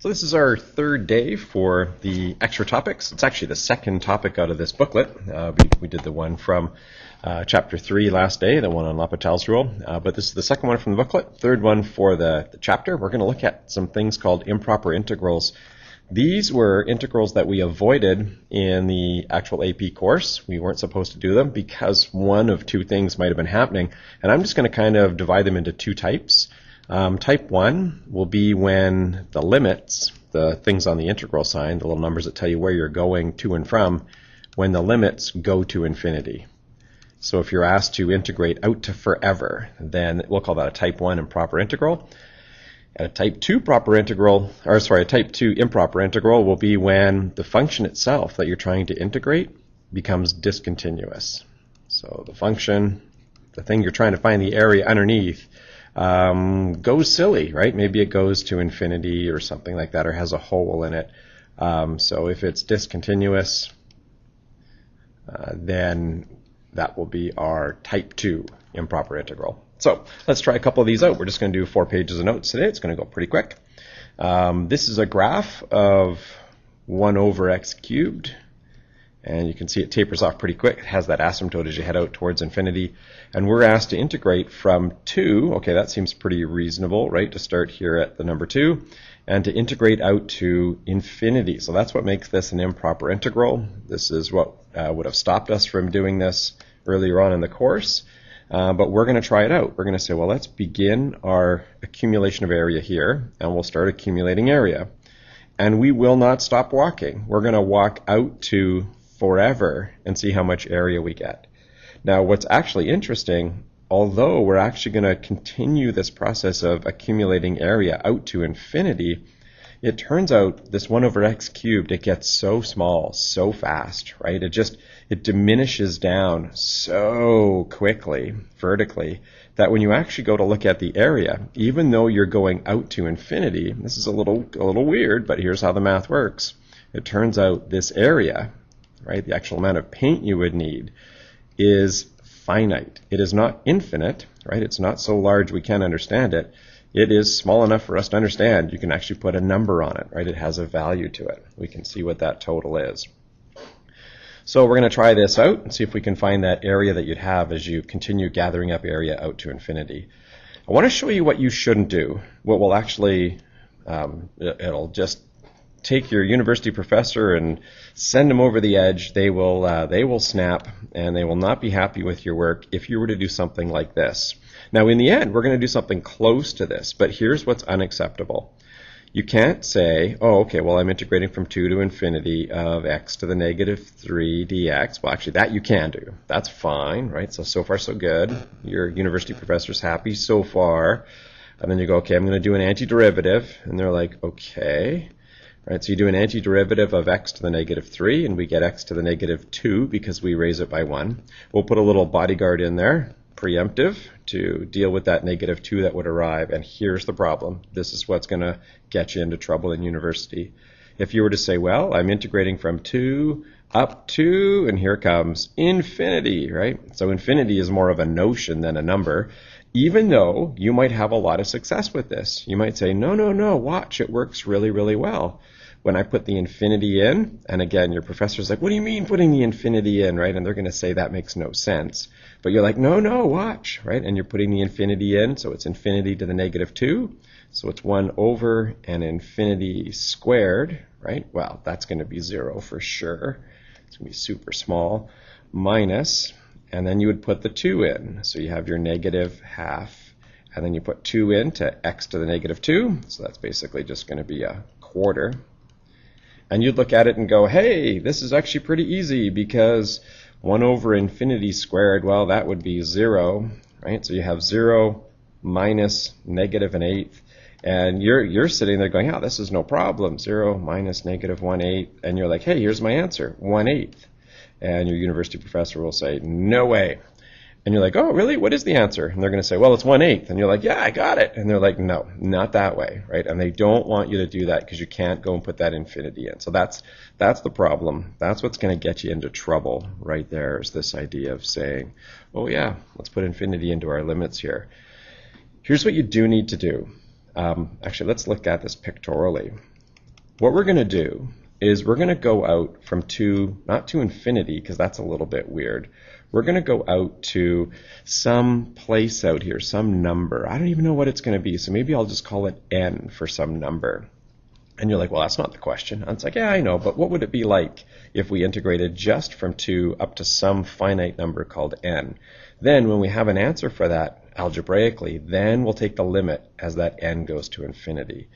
So this is our third day for the extra topics. It's actually the second topic out of this booklet. We did the one from Chapter 3 last day, the one on L'Hopital's rule, but this is the second one from the booklet, third one for the chapter. We're going to look at some things called improper integrals. These were integrals that we avoided in the actual AP course. We weren't supposed to do them because one of two things might have been happening, and I'm just going to kind of divide them into two types. Type 1 will be when the limits, the things on the integral sign, the little numbers that tell you where you're going to and from, when the limits go to infinity. So if you're asked to integrate out to forever, then we'll call that a type 1 improper integral. And a type 2 a type 2 improper integral will be when the function itself that you're trying to integrate becomes discontinuous. So the function, the thing you're trying to find the area underneath, goes silly, right? Maybe it goes to infinity or something like that, or has a hole in it. So if it's discontinuous, then that will be our type 2 improper integral. So let's try a couple of these out. We're just going to do 4 pages of notes today. It's going to go pretty quick. This is a graph of 1 over x cubed. And you can see it tapers off pretty quick. It has that asymptote as you head out towards infinity. And we're asked to integrate from 2. Okay, that seems pretty reasonable, right, to start here at the number 2. And to integrate out to infinity. So that's what makes this an improper integral. This is what would have stopped us from doing this earlier on in the course. But we're going to try it out. We're going to say, well, let's begin our accumulation of area here. And we'll start accumulating area. And we will not stop walking. We're going to walk out to forever and see how much area we get. Now, what's actually interesting, although we're actually going to continue this process of accumulating area out to infinity, it turns out this 1 over x cubed, it gets so small, so fast, right? It diminishes down so quickly, vertically, that when you actually go to look at the area, even though you're going out to infinity, this is a little weird, but here's how the math works. It turns out this area, right, the actual amount of paint you would need, is finite. It is not infinite, right? It's not so large we can't understand it. It is small enough for us to understand. You can actually put a number on it, right? It has a value to it. We can see what that total is. So we're going to try this out and see if we can find that area that you'd have as you continue gathering up area out to infinity. I want to show you what you shouldn't do. What will actually, it'll just take your university professor and send them over the edge. They will snap, and they will not be happy with your work if you were to do something like this. Now, in the end, we're going to do something close to this, but here's what's unacceptable. You can't say, oh, okay, well, I'm integrating from 2 to infinity of x to the negative 3 dx. Well, actually, that you can do. That's fine, right? So far, so good. Your university professor's happy so far. And then you go, okay, I'm going to do an antiderivative. And they're like, okay. Right, so you do an antiderivative of x to the negative 3, and we get x to the negative 2 because we raise it by 1. We'll put a little bodyguard in there, preemptive, to deal with that negative 2 that would arrive. And here's the problem. This is what's going to get you into trouble in university. If you were to say, well, I'm integrating from 2 up to, and here comes infinity, right? So infinity is more of a notion than a number, even though you might have a lot of success with this. You might say, no, watch, it works really, really well. When I put the infinity in, and again, your professor's like, what do you mean putting the infinity in, right? And they're going to say that makes no sense. But you're like, no, watch, right? And you're putting the infinity in, so it's infinity to the negative 2. So it's 1 over an infinity squared, right? Well, that's going to be 0 for sure. It's going to be super small, minus, and then you would put the 2 in. So you have your negative half, and then you put 2 in to x to the negative 2. So that's basically just going to be a quarter. And you'd look at it and go, hey, this is actually pretty easy because 1 over infinity squared, well, that would be 0, right? So you have 0 minus negative an eighth. And you're sitting there going, oh, this is no problem. 0 minus negative 1/8. And you're like, hey, here's my answer, 1/8. And your university professor will say, no way. And you're like, oh, really? What is the answer? And they're going to say, well, it's 1/8. And you're like, yeah, I got it. And they're like, no, not that way, right? And they don't want you to do that because you can't go and put that infinity in. So that's the problem. That's what's going to get you into trouble right there, is this idea of saying, oh, yeah, let's put infinity into our limits here. Here's what you do need to do. Actually, let's look at this pictorially. what we're going to do is we're going to go out from 2, not to infinity, because that's a little bit weird. We're going to go out to some place out here, some number. I don't even know what it's going to be, so maybe I'll just call it n for some number. And you're like, well, that's not the question. And it's like, yeah, I know, but what would it be like if we integrated just from 2 up to some finite number called n? Then when we have an answer for that algebraically, then we'll take the limit as that n goes to infinity.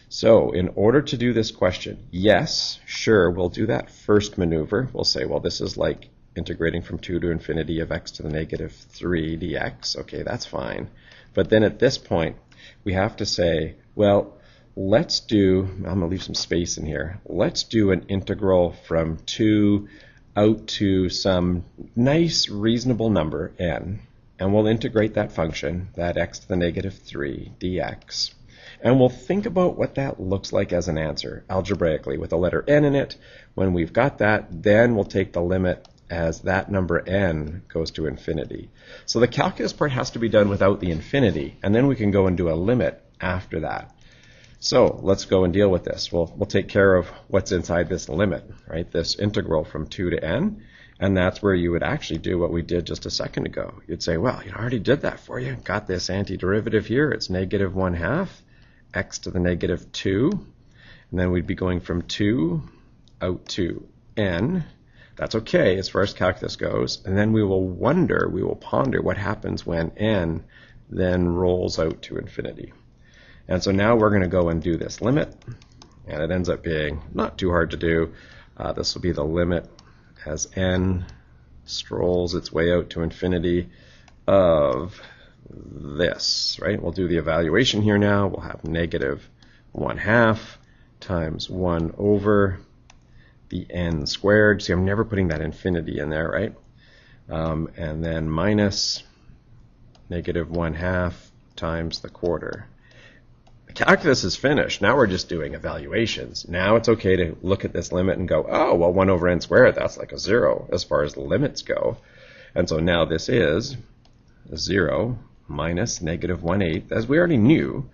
So in order to do this question, yes, sure, we'll do that first maneuver. We'll say, well, this is like integrating from 2 to infinity of x to the negative 3 dx. Okay, that's fine. But then at this point, we have to say, well, let's do, I'm going to leave some space in here. Let's do an integral from 2 out to some nice reasonable number, n, and we'll integrate that function, that x to the negative 3 dx. And we'll think about what that looks like as an answer, algebraically, with a letter n in it. When we've got that, then we'll take the limit as that number n goes to infinity. So the calculus part has to be done without the infinity, and then we can go and do a limit after that. So let's go and deal with this. We'll take care of what's inside this limit, right? This integral from 2 to n, and that's where you would actually do what we did just a second ago. You'd say, well, I already did that for you. Got this antiderivative here. It's negative 1/2 x to the negative 2, and then we'd be going from 2 out to n. That's okay as far as calculus goes, and then we will ponder what happens when n then rolls out to infinity. And so now we're going to go and do this limit, and it ends up being not too hard to do. This will be the limit as n strolls its way out to infinity of this, right? We'll do the evaluation here now. We'll have negative 1/2 times 1 over the n squared. See, I'm never putting that infinity in there, right? And then minus negative 1/2 times the quarter. Calculus is finished. Now we're just doing evaluations. Now it's okay to look at this limit and go, oh, well, 1 over n squared, that's like a 0 as far as the limits go. And so now this is 0 minus negative 1/8, as we already knew,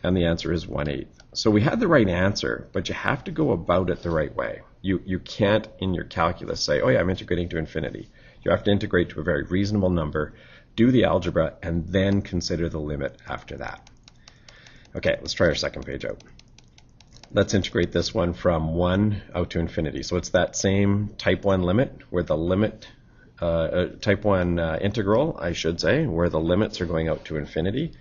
and the answer is 1/8. So we had the right answer, but you have to go about it the right way. You can't, in your calculus, say, oh yeah, I'm integrating to infinity. You have to integrate to a very reasonable number, do the algebra, and then consider the limit after that. Okay, let's try our second page out. Let's integrate this one from 1 out to infinity. So it's that same type 1 limit, where the limit, type 1 integral, I should say, where the limits are going out to infinity.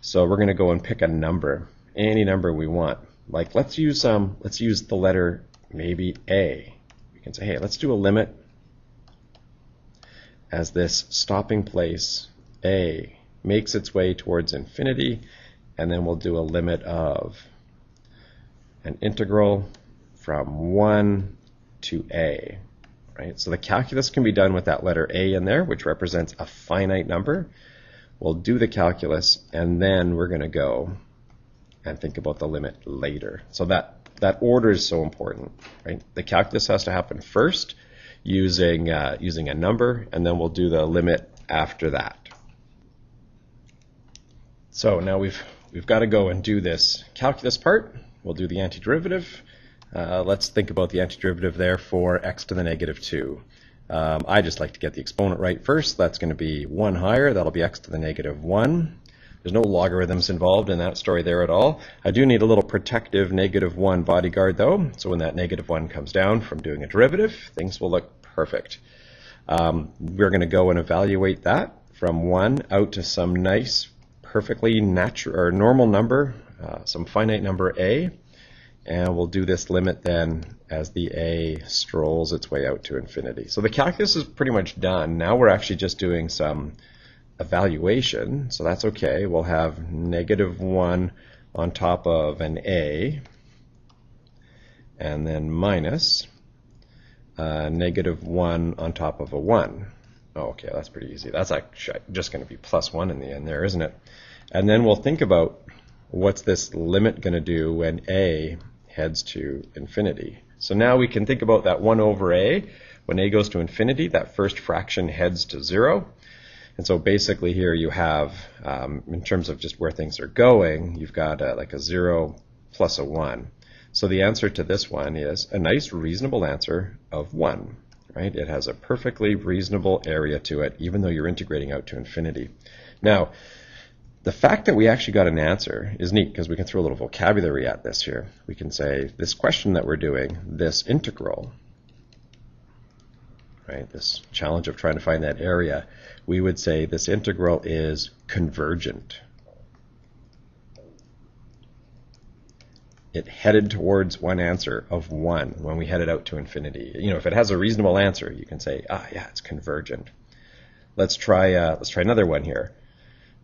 So we're going to go and pick a number, any number we want. Like let's use the letter maybe a. We can say, hey, let's do a limit as this stopping place a makes its way towards infinity. And then we'll do a limit of an integral from 1 to a, right? So the calculus can be done with that letter a in there, which represents a finite number. We'll do the calculus, and then we're going to go and think about the limit later. So that order is so important, right? The calculus has to happen first using a number, and then we'll do the limit after that. So now we've got to go and do this calculus part. We'll do the antiderivative. Let's think about the antiderivative there for x to the negative 2. I just like to get the exponent right first. That's going to be 1 higher. That'll be x to the negative 1. There's no logarithms involved in that story there at all. I do need a little protective negative 1 bodyguard though. So when that negative 1 comes down from doing a derivative, things will look perfect. We're going to go and evaluate that from 1 out to some nice perfectly natural or normal number, some finite number a, and we'll do this limit then as the a strolls its way out to infinity. So the calculus is pretty much done. Now we're actually just doing some evaluation, so that's okay. We'll have negative 1 on top of an a, and then minus negative 1 on top of a 1. Oh, okay, that's pretty easy. That's actually just going to be plus 1 in the end there, isn't it? And then we'll think about what's this limit going to do when a heads to infinity. So now we can think about that 1 over a. When a goes to infinity, that first fraction heads to 0. And so basically here you have, in terms of just where things are going, you've got like a 0 plus a 1. So the answer to this one is a nice reasonable answer of 1. Right? It has a perfectly reasonable area to it, even though you're integrating out to infinity. Now, the fact that we actually got an answer is neat because we can throw a little vocabulary at this here. We can say this question that we're doing, this integral, right, this challenge of trying to find that area, we would say this integral is convergent. It headed towards one answer of 1 when we headed out to infinity. You know, if it has a reasonable answer, you can say, yeah, it's convergent. Let's try another one here.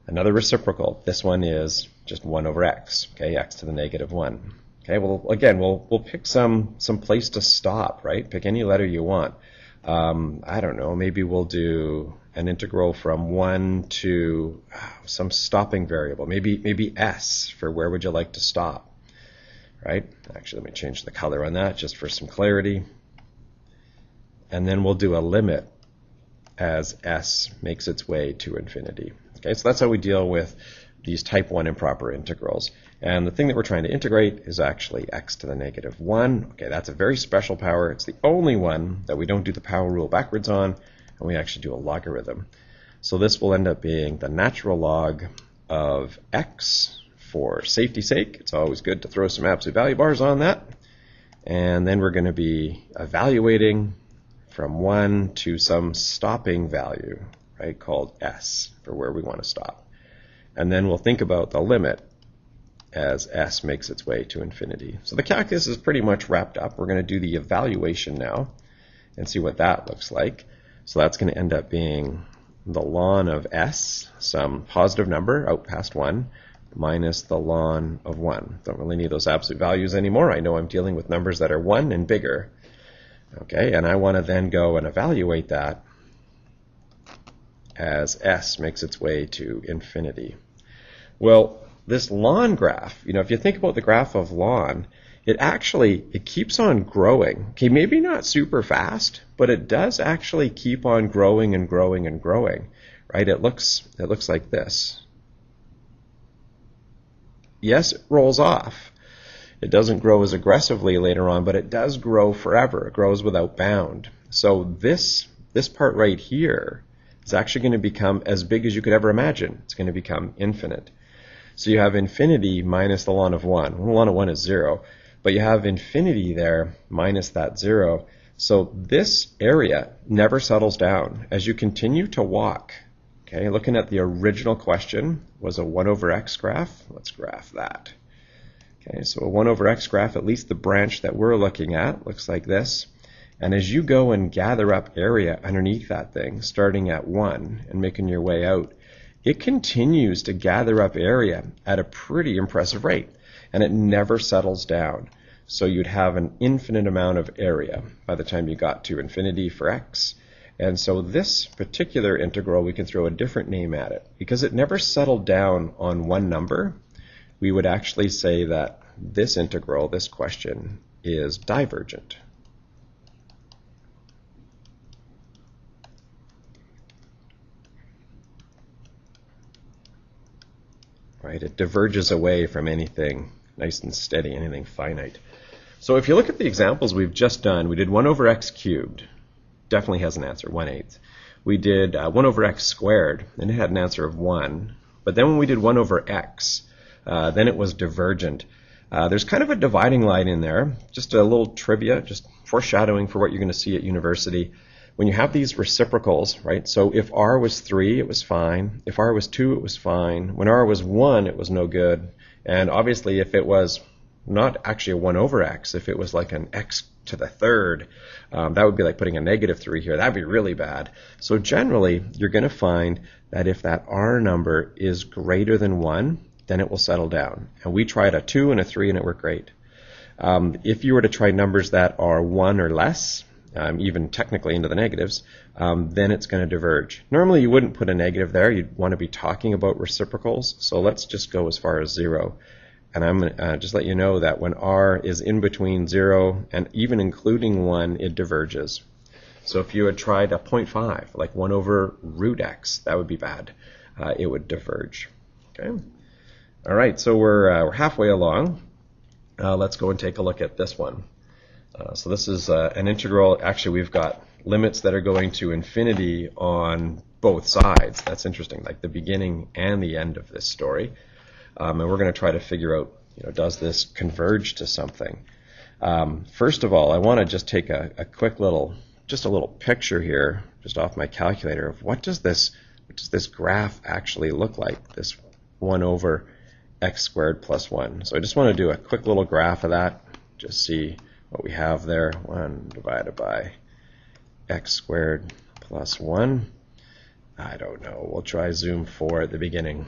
Another reciprocal. This one is just 1 over x. Okay, x to the negative 1. Okay, well, again, we'll pick some place to stop, right? Pick any letter you want. I don't know, maybe we'll do an integral from 1 to some stopping variable. Maybe s for where would you like to stop. Right? Actually, let me change the color on that just for some clarity. And then we'll do a limit as s makes its way to infinity. Okay, so that's how we deal with these type 1 improper integrals. And the thing that we're trying to integrate is actually x to the negative 1. Okay, that's a very special power. It's the only one that we don't do the power rule backwards on, and we actually do a logarithm. So this will end up being the natural log of x. For safety's sake, it's always good to throw some absolute value bars on that. And then we're going to be evaluating from 1 to some stopping value, right, called s for where we want to stop. And then we'll think about the limit as s makes its way to infinity. So the calculus is pretty much wrapped up. We're going to do the evaluation now and see what that looks like. So that's going to end up being the ln of s, some positive number out past 1, minus the ln of 1. Don't really need those absolute values anymore. I know I'm dealing with numbers that are 1 and bigger. Okay, and I want to then go and evaluate that as s makes its way to infinity. Well, this ln graph, you know, if you think about the graph of ln, it keeps on growing. Okay, maybe not super fast, but it does actually keep on growing and growing and growing. Right? It looks like this. Yes, it rolls off. It doesn't grow as aggressively later on, but it does grow forever. It grows without bound. So this part right here is actually going to become as big as you could ever imagine. It's going to become infinite. So you have infinity minus the ln of 1. Well, ln of 1 is 0, but you have infinity there minus that 0. So this area never settles down. As you continue to walk, okay, looking at the original question was a 1 over x graph. Let's graph that. Okay, so a 1 over x graph, at least the branch that we're looking at, looks like this. And as you go and gather up area underneath that thing, starting at 1 and making your way out, it continues to gather up area at a pretty impressive rate, and it never settles down. So you'd have an infinite amount of area by the time you got to infinity for x. And so this particular integral, we can throw a different name at it. Because it never settled down on one number, we would actually say that this integral, this question, is divergent. Right? It diverges away from anything nice and steady, anything finite. So if you look at the examples we've just done, we did 1 over x cubed. Definitely has an answer, 1/8. We did 1 over x squared, and it had an answer of 1. But then when we did 1 over x, then it was divergent. There's kind of a dividing line in there. Just a little trivia, just foreshadowing for what you're going to see at university. When you have these reciprocals, right, so if r was 3, it was fine. If r was 2, it was fine. When r was 1, it was no good. And obviously, if it was not actually a 1 over x, if it was like an x to the third, that would be like putting a negative 3 here. That would be really bad. So generally, you're going to find that if that r number is greater than 1, then it will settle down. And we tried a 2 and a 3, and it worked great. If you were to try numbers that are 1 or less, even technically into the negatives, then it's going to diverge. Normally, you wouldn't put a negative there. You'd want to be talking about reciprocals. So let's just go as far as 0. And I'm going to just let you know that when r is in between 0 and even including 1, it diverges. So if you had tried a 0.5, like 1 over root x, that would be bad. It would diverge. Okay. All right, so we're halfway along. let's go and take a look at this one. So this is an integral. Actually, we've got limits that are going to infinity on both sides. That's interesting, like the beginning and the end of this story. And we're going to try to figure out, does this converge to something? First of all, I want to just take a quick little picture here, just off my calculator, of what does this graph actually look like, this 1 over x squared plus 1. So I just want to do a quick little graph of that, just see what we have there. 1 divided by x squared plus 1. I don't know. We'll try zoom 4 at the beginning.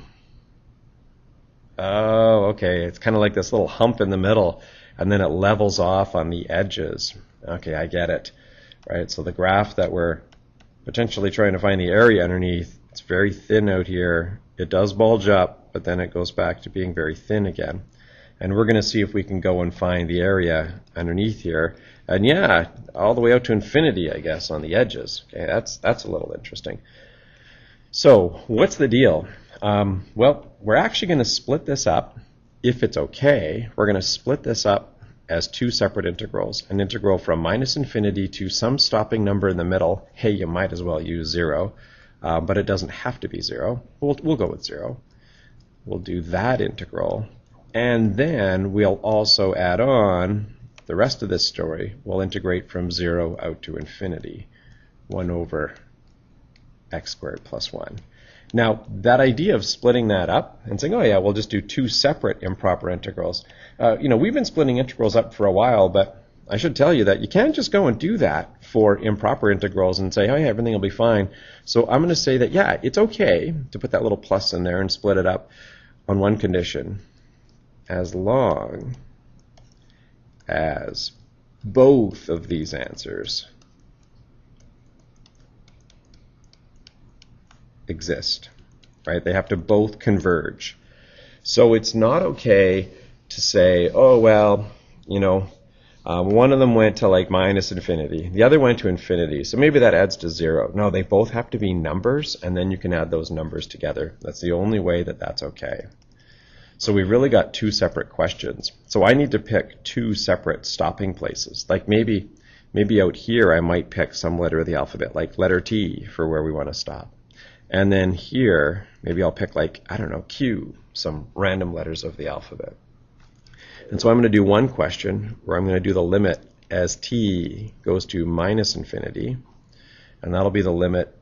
Oh, okay. It's kind of like this little hump in the middle, and then it levels off on the edges. Okay, I get it. Right? So the graph that we're potentially trying to find the area underneath, it's very thin out here. It does bulge up, but then it goes back to being very thin again. And we're going to see if we can go and find the area underneath here. And yeah, all the way out to infinity, I guess, on the edges. Okay, that's a little interesting. So what's the deal? Well, we're actually going to split this up. If it's okay, we're going to split this up as two separate integrals. An integral from minus infinity to some stopping number in the middle. Hey, you might as well use 0, but it doesn't have to be 0. We'll go with 0. We'll do that integral. And then we'll also add on the rest of this story. We'll integrate from 0 out to infinity. 1 over x squared plus 1. Now, that idea of splitting that up and saying, oh yeah, we'll just do two separate improper integrals. We've been splitting integrals up for a while, but I should tell you that you can't just go and do that for improper integrals and say, oh yeah, everything will be fine. So I'm going to say that, yeah, it's okay to put that little plus in there and split it up on one condition, as long as both of these answers exist, right? They have to both converge. So it's not okay to say, oh, well, one of them went to like minus infinity. The other went to infinity. So maybe that adds to 0. No, they both have to be numbers, and then you can add those numbers together. That's the only way that that's okay. So we've really got two separate questions. So I need to pick two separate stopping places. Like maybe out here I might pick some letter of the alphabet, like letter T for where we want to stop. And then here, maybe I'll pick like, I don't know, Q, some random letters of the alphabet. And so I'm going to do one question where I'm going to do the limit as t goes to minus infinity. And that'll be the limit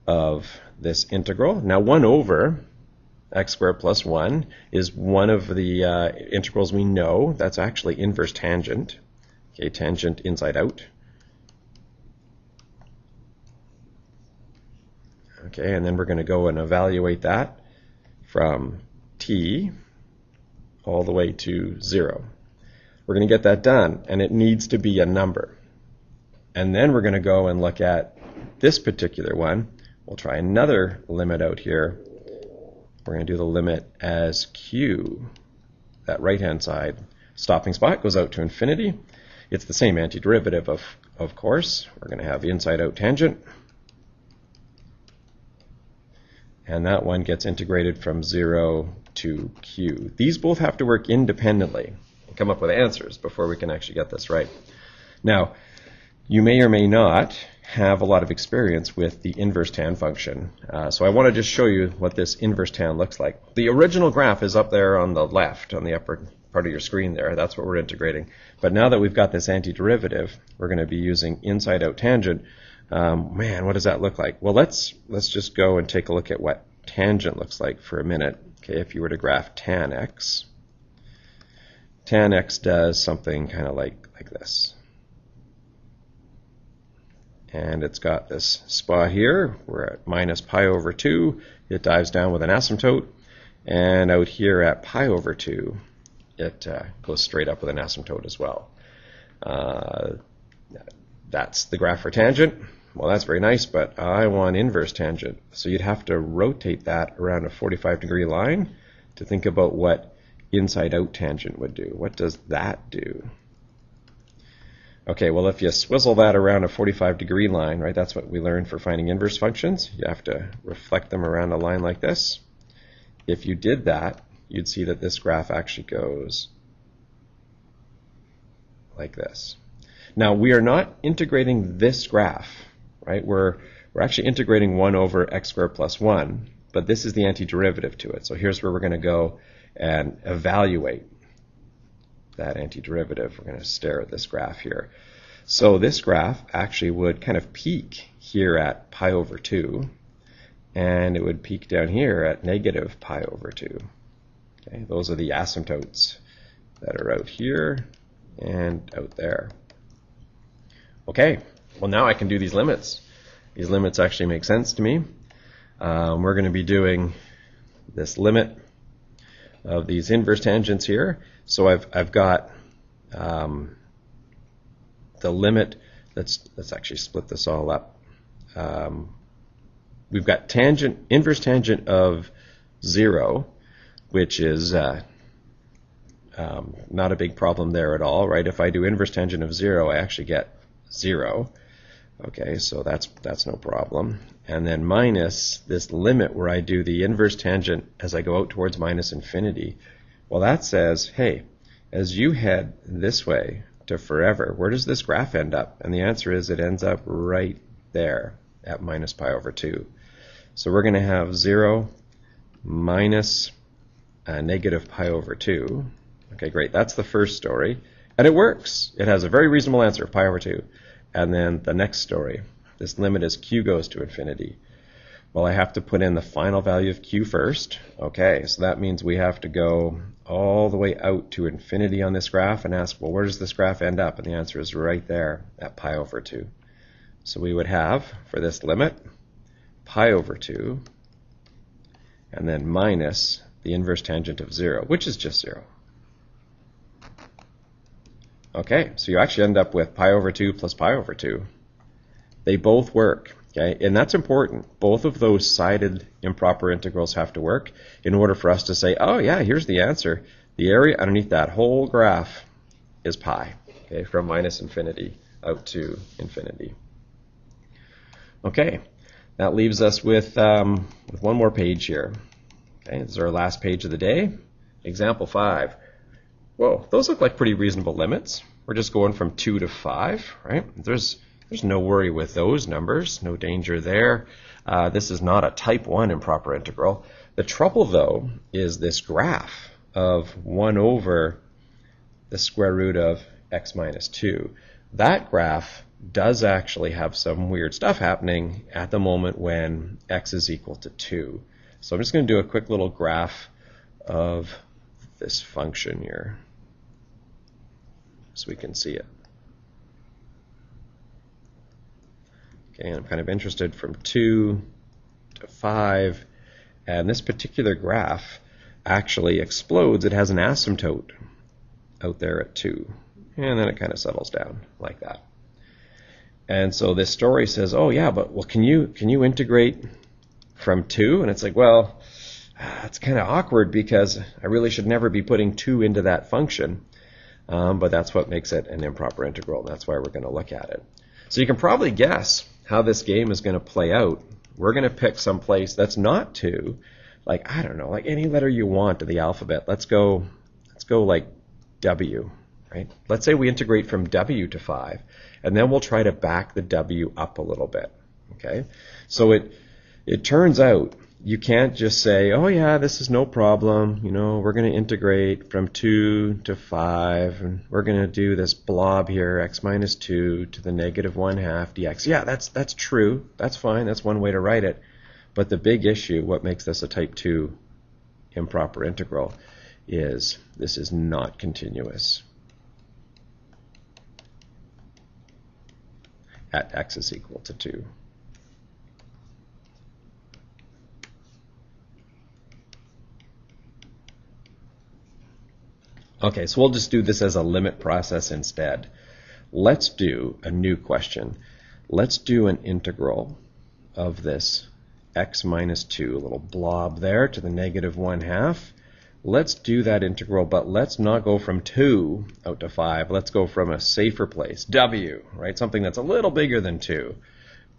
of this integral. Now 1 over x squared plus 1 is one of the integrals we know. That's actually inverse tangent. Okay, tangent inside out. Okay, and then we're going to go and evaluate that from t all the way to 0. We're going to get that done, and it needs to be a number. And then we're going to go and look at this particular one. We'll try another limit out here. We're going to do the limit as q. That right-hand side stopping spot goes out to infinity. It's the same antiderivative, of course. We're going to have the inside-out tangent. And that one gets integrated from 0 to q. These both have to work independently and come up with answers before we can actually get this right. Now, you may or may not have a lot of experience with the inverse tan function. So I want to just show you what this inverse tan looks like. The original graph is up there on the left, on the upper part of your screen there. That's what we're integrating. But now that we've got this antiderivative, we're going to be using inside-out tangent. Man, what does that look like? Well, let's just go and take a look at what tangent looks like for a minute. Okay, if you were to graph tan x does something kind of like this. And it's got this spot here. We're at minus pi over 2. It dives down with an asymptote. And out here at pi over 2, it goes straight up with an asymptote as well. That's the graph for tangent. Well, that's very nice, but I want inverse tangent. So you'd have to rotate that around a 45-degree line to think about what inside-out tangent would do. What does that do? Okay, well, if you swizzle that around a 45-degree line, right, that's what we learned for finding inverse functions. You have to reflect them around a line like this. If you did that, you'd see that this graph actually goes like this. Now, we are not integrating this graph, right? We're actually integrating 1 over x squared plus 1, but this is the antiderivative to it. So here's where we're going to go and evaluate that antiderivative. We're going to stare at this graph here. So this graph actually would kind of peak here at pi over 2, and it would peak down here at negative pi over 2. Okay, those are the asymptotes that are out here and out there. Okay, well now I can do these limits. These limits actually make sense to me. We're going to be doing this limit of these inverse tangents here. So I've got the limit. Let's actually split this all up. We've got inverse tangent of 0, which is not a big problem there at all, right? If I do inverse tangent of 0, I actually get 0. Okay, so that's no problem. And then minus this limit where I do the inverse tangent as I go out towards minus infinity. Well, that says, hey, as you head this way to forever, where does this graph end up? And the answer is it ends up right there at minus pi over 2. So we're going to have 0 minus negative pi over 2. Okay, great. That's the first story. And it works. It has a very reasonable answer, pi over 2. And then the next story, this limit as q goes to infinity. Well, I have to put in the final value of q first. Okay, so that means we have to go all the way out to infinity on this graph and ask, well, where does this graph end up? And the answer is right there at pi over 2. So we would have, for this limit, pi over 2, and then minus the inverse tangent of 0, which is just 0. Okay, so you actually end up with pi over 2 plus pi over 2. They both work, okay? And that's important. Both of those sided improper integrals have to work in order for us to say, oh yeah, here's the answer. The area underneath that whole graph is pi, okay, from minus infinity out to infinity. Okay, that leaves us with one more page here. Okay, this is our last page of the day. Example 5. Whoa, those look like pretty reasonable limits. We're just going from 2 to 5, right? There's no worry with those numbers, no danger there. This is not a type 1 improper integral. The trouble, though, is this graph of 1 over the square root of x minus 2. That graph does actually have some weird stuff happening at the moment when x is equal to 2. So I'm just going to do a quick little graph of this function here so we can see it. Okay, and I'm kind of interested from 2 to 5, and this particular graph actually explodes. It has an asymptote out there at 2, and then it kind of settles down like that. And so this story says, oh yeah, but well, can you integrate from 2? And it's like, well, it's kind of awkward because I really should never be putting 2 into that function. But that's what makes it an improper integral, and that's why we're going to look at it. So you can probably guess how this game is going to play out. We're going to pick some place that's not 2, like, I don't know, like any letter you want of the alphabet. Let's go like W, right? Let's say we integrate from W to 5, and then we'll try to back the W up a little bit, okay? So it turns out you can't just say, oh yeah, this is no problem, you know, we're going to integrate from 2 to 5, and we're going to do this blob here, x minus 2 to the negative 1/2 dx. Yeah, that's true. That's fine. That's one way to write it. But the big issue, what makes this a type 2 improper integral, is this is not continuous at x is equal to 2. Okay, so we'll just do this as a limit process instead. Let's do a new question. Let's do an integral of this x minus 2, a little blob there, to the negative 1/2. Let's do that integral, but let's not go from 2 out to 5. Let's go from a safer place, w, right? Something that's a little bigger than 2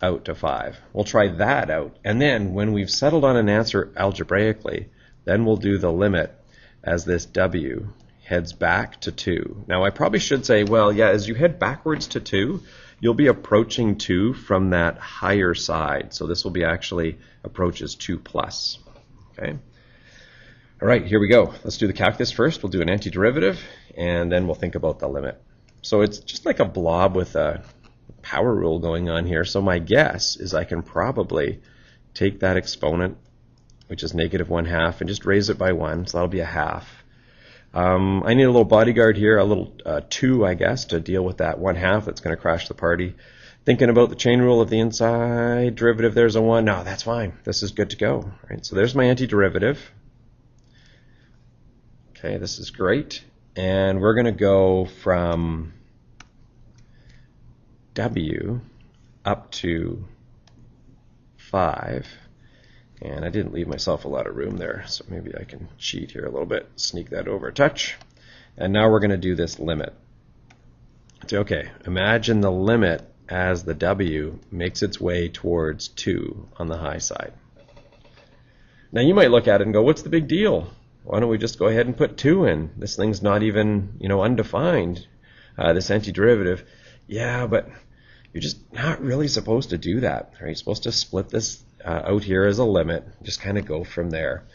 out to 5. We'll try that out. And then when we've settled on an answer algebraically, then we'll do the limit as this w heads back to 2. Now I probably should say, well, yeah, as you head backwards to 2, you'll be approaching 2 from that higher side. So this will be actually approaches 2 plus. Okay. All right, here we go. Let's do the calculus first. We'll do an antiderivative, and then we'll think about the limit. So it's just like a blob with a power rule going on here. So my guess is I can probably take that exponent, which is negative 1/2, and just raise it by 1. So that'll be a half. I need a little bodyguard here, a little 2, I guess, to deal with that 1/2 that's going to crash the party. Thinking about the chain rule of the inside derivative, there's a 1. No, that's fine. This is good to go. Right? So there's my antiderivative. Okay, this is great. And we're going to go from W up to 5. And I didn't leave myself a lot of room there, so maybe I can cheat here a little bit, sneak that over a touch. And now we're going to do this limit. So, okay, imagine the limit as the W makes its way towards 2 on the high side. Now you might look at it and go, what's the big deal? Why don't we just go ahead and put 2 in? This thing's not even, undefined, this antiderivative. Yeah, but you're just not really supposed to do that. Right? You're supposed to split this out here as a limit, just kind of go from there.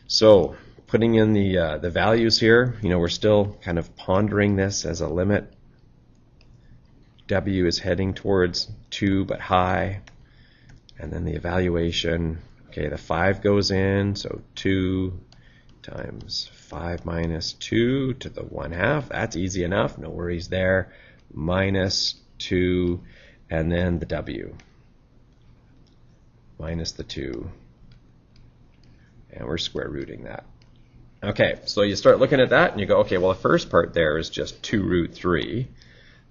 So putting in the values here, we're still kind of pondering this as a limit. W is heading towards 2 but high, and then the evaluation, okay, the 5 goes in, so 2 times 5 minus 2 to the 1/2, that's easy enough, no worries there, minus 2, and then the W, minus the 2, and we're square rooting that. Okay, so you start looking at that and you go, okay, well the first part there is just 2 root 3.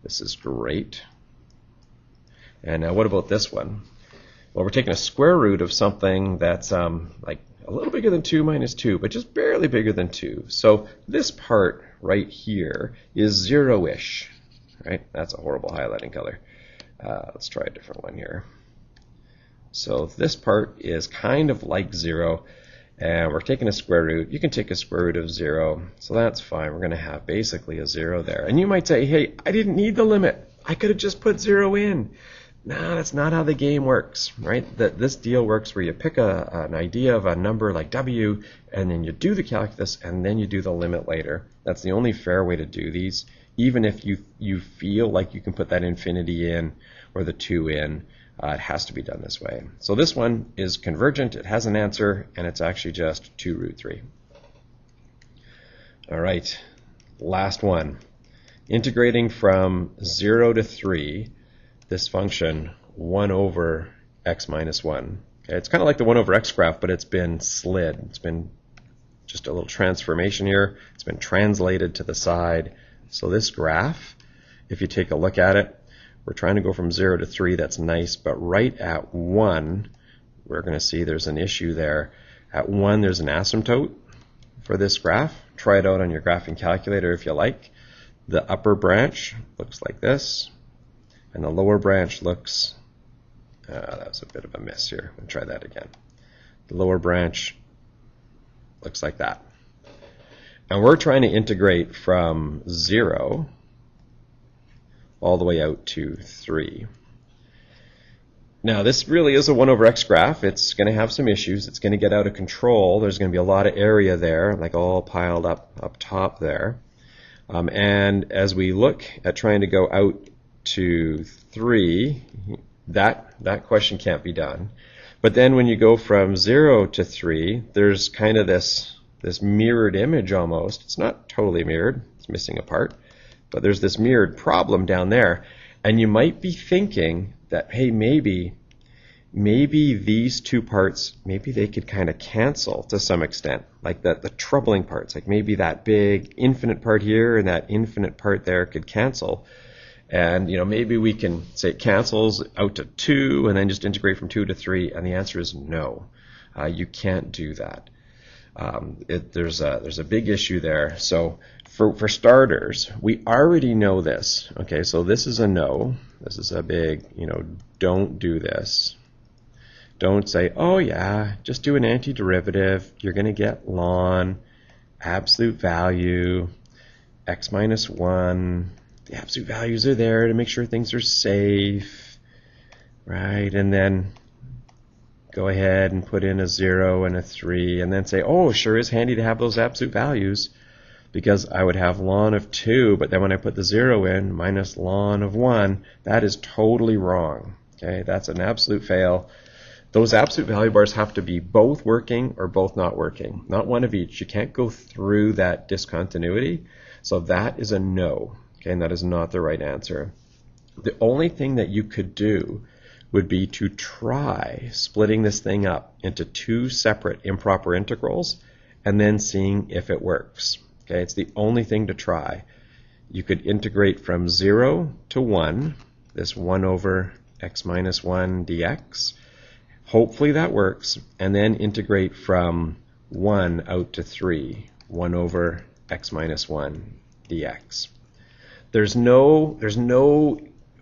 This is great. And now what about this one? Well, we're taking a square root of something that's like a little bigger than 2 minus 2, but just barely bigger than 2. So this part right here is 0-ish, right? That's a horrible highlighting color. Let's try a different one here. So this part is kind of like 0, and we're taking a square root. You can take a square root of 0, so that's fine. We're going to have basically a 0 there. And you might say, hey, I didn't need the limit. I could have just put 0 in. No, that's not how the game works, right? This deal works where you pick an idea of a number like W, and then you do the calculus, and then you do the limit later. That's the only fair way to do these, even if you feel like you can put that infinity in or the 2 in. It has to be done this way. So this one is convergent, it has an answer, and it's actually just 2 root 3. All right, last one. Integrating from 0 to 3, this function 1 over x minus 1. Okay, it's kind of like the 1 over x graph, but it's been slid. It's been just a little transformation here. It's been translated to the side. So this graph, if you take a look at it, we're trying to go from 0 to 3, that's nice, but right at 1, we're going to see there's an issue there. At 1, there's an asymptote for this graph. Try it out on your graphing calculator if you like. The upper branch looks like this, and the lower branch looks, that was a bit of a miss here. We'll try that again. The lower branch looks like that. And we're trying to integrate from 0 all the way out to 3. Now this really is a 1 over x graph. It's going to have some issues. It's going to get out of control. There's going to be a lot of area there, like all piled up top there. And as we look at trying to go out to 3, that question can't be done. But then when you go from 0 to 3, there's kind of this mirrored image almost. It's not totally mirrored. It's missing a part. But there's this mirrored problem down there, and you might be thinking that, hey, maybe these two parts, maybe they could kind of cancel to some extent, like the troubling parts, like maybe that big infinite part here and that infinite part there could cancel. And maybe we can say it cancels out to 2 and then just integrate from 2 to 3, and the answer is no. You can't do that. There's a big issue there. So for starters, we already know this. Okay, so this is a no. This is a big, don't do this. Don't say, oh yeah, just do an antiderivative. You're going to get ln, absolute value. x minus 1. The absolute values are there to make sure things are safe, right? And then go ahead and put in a 0 and a 3, and then say, oh, sure is handy to have those absolute values, because I would have ln of 2, but then when I put the 0 in, minus ln of 1, that is totally wrong. Okay, that's an absolute fail. Those absolute value bars have to be both working or both not working, not one of each. You can't go through that discontinuity, so that is a no. Okay, and that is not the right answer. The only thing that you could do would be to try splitting this thing up into two separate improper integrals and then seeing if it works. Okay, it's the only thing to try. You could integrate from 0 to 1, this 1 over x minus 1 dx. Hopefully that works, and then integrate from 1 out to 3, 1 over x minus 1 dx. There's no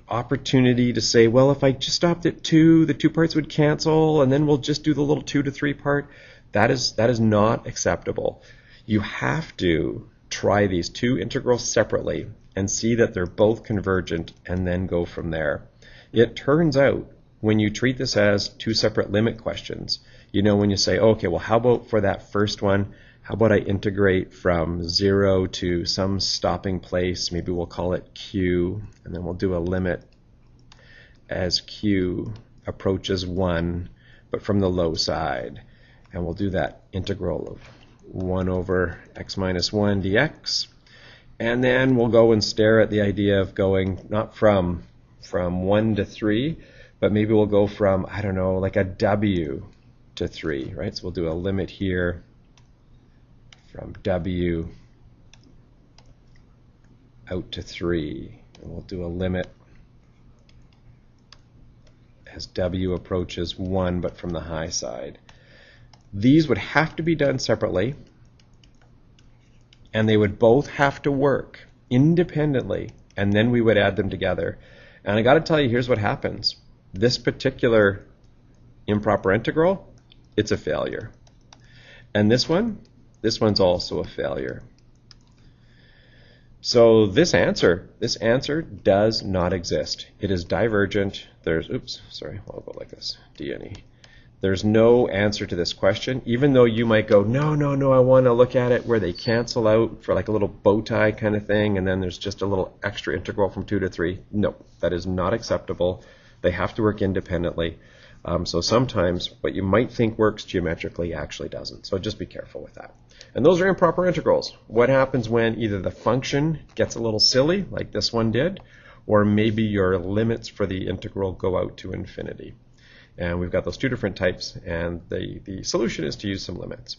opportunity to say, well, if I just stopped at 2, the 2 parts would cancel, and then we'll just do the little 2 to 3 part. That is not acceptable. You have to try these two integrals separately and see that they're both convergent, and then go from there. It turns out, when you treat this as two separate limit questions, you know, when you say, okay, well, how about for that first one, how about I integrate from 0 to some stopping place, maybe we'll call it q, and then we'll do a limit as q approaches 1, but from the low side. And we'll do that integral of 1 over x minus 1 dx. And then we'll go and stare at the idea of going not from 1 to 3, but maybe we'll go from, I don't know, like a w to 3, right? So we'll do a limit here from w out to 3. And we'll do a limit as w approaches 1, but from the high side. These would have to be done separately, and they would both have to work independently, and then we would add them together. And I got to tell you, here's what happens. This particular improper integral, it's a failure. And this one's also a failure. So this answer does not exist. It is divergent. I'll go like this, DNE. There's no answer to this question, even though you might go, no, I want to look at it where they cancel out for like a little bow tie kind of thing, and then there's just a little extra integral from 2 to 3. No, that is not acceptable. They have to work independently. So sometimes what you might think works geometrically actually doesn't. So just be careful with that. And those are improper integrals. What happens when either the function gets a little silly, like this one did, or maybe your limits for the integral go out to infinity. And we've got those two different types, and the solution is to use some limits.